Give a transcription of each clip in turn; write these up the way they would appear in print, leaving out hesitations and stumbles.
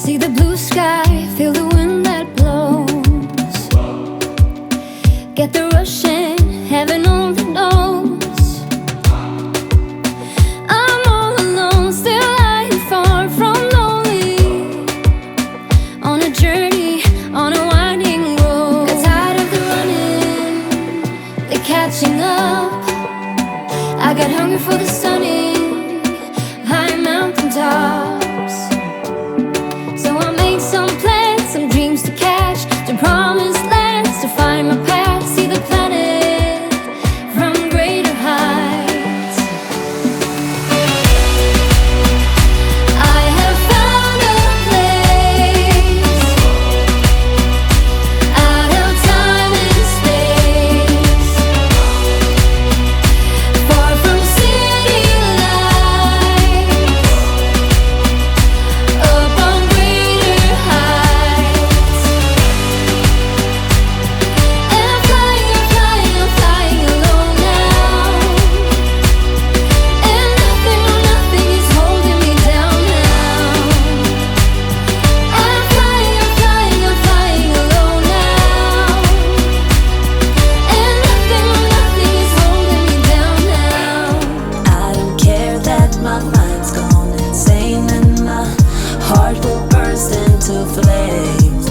See the blue sky, feel the wind that blows. Get the rush in, heaven only knows. I'm all alone, still lying far from lonely. On a journey, on a winding road. Got tired of the running, the catching up. I got hungry for the sunny high mountain tops. So I made some plans, some dreams to catch, to promised lands, to find my path, see the planet from greater heights. I have found a place out of time and space, far from city lights, up on greater heights. And I'm flying, I'm flying, I'm flying alone now. And nothing, no nothing is holding me down now. I'm flying, I'm flying, I'm flying alone now. And nothing, no nothing is holding me down now. I don't care that my mind's gone insane and my heart will burst into flames.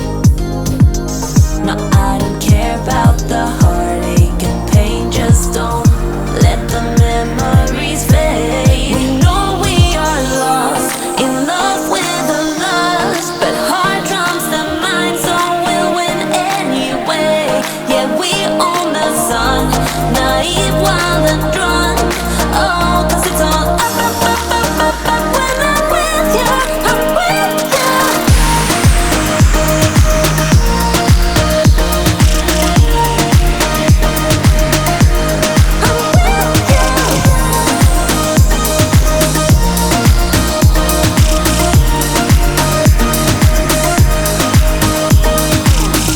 No, I don't care about the heartache and pain. Just don't let the memories fade. We know we are lost, in love with the lust, but heart trumps the mind, so we'll win anyway. Yeah, we own the sun, naive, wild and drunk. Oh, 'cause it's all up, up, up, up, up, up. When I'm with you, I'm with you.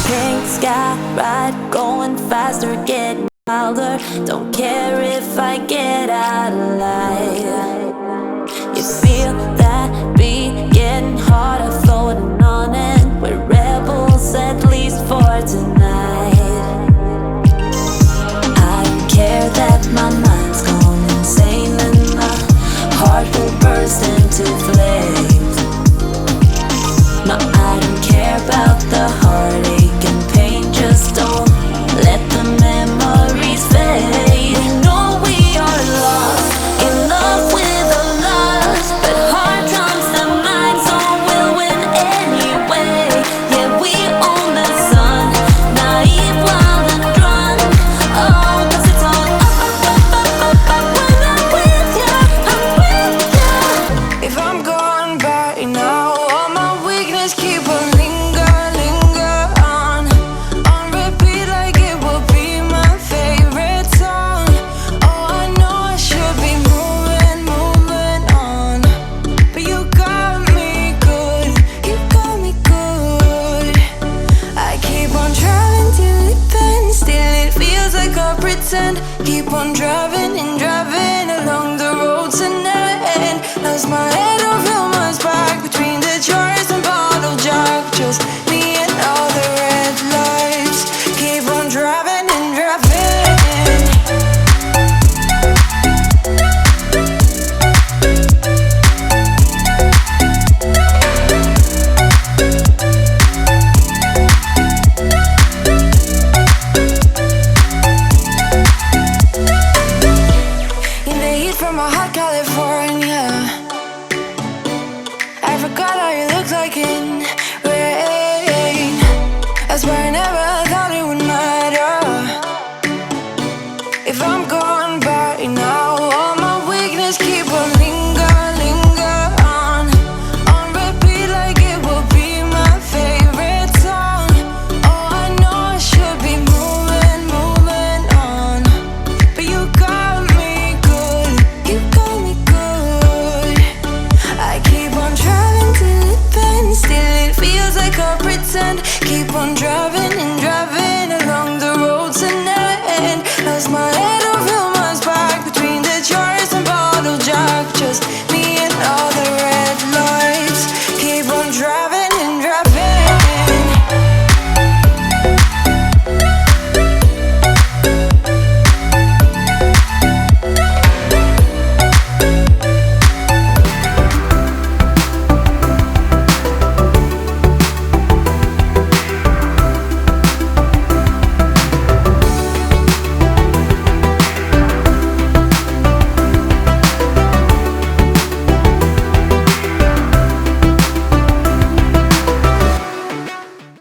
Pink sky ride, going faster, getting wilder. Don't care if I get out alive. You feel that beat getting harder, floating on it. We're rebels, at least for tonight. I don't care that my mind's gone insane and my heart will burst into flames. No, I don't care about the heartache and pain. Just don't let the memories fade. We know we are lost, in love with the lust, but heart trumps the mind, so we'll win anyway. Yeah, we own the sun, naive, wild and drunk. Oh, 'cause it's all up, up, up, up, up, up. When I'm with you, I'm with you. If I'm gone by now, all my weakness keep on linger on repeat like it will be my favorite song. Oh, I know I should be moving on, but you got me good, you got me good. I keep on driving till it bends, still it feels like I pretend. Keep on driving and driving along the road to never end. Lost my head over my back between the jars and bottle jack. Just me and all the red lights. Keep on driving and driving. In the heat from a hot California, I forgot how you looked like in rain. I swear I never thought it would matter. If I'm gone by now, all my weakness keep on linger on repeat like it will be my favorite song. Oh, I know I should be moving on, but you got me good, you got me good. I keep on driving till it bends, still it feels like I pretend. Keep on driving and driving along the road to never end. Lost my head over my back between the jars and bottle jack. Just me and all the red lights. Keep on driving.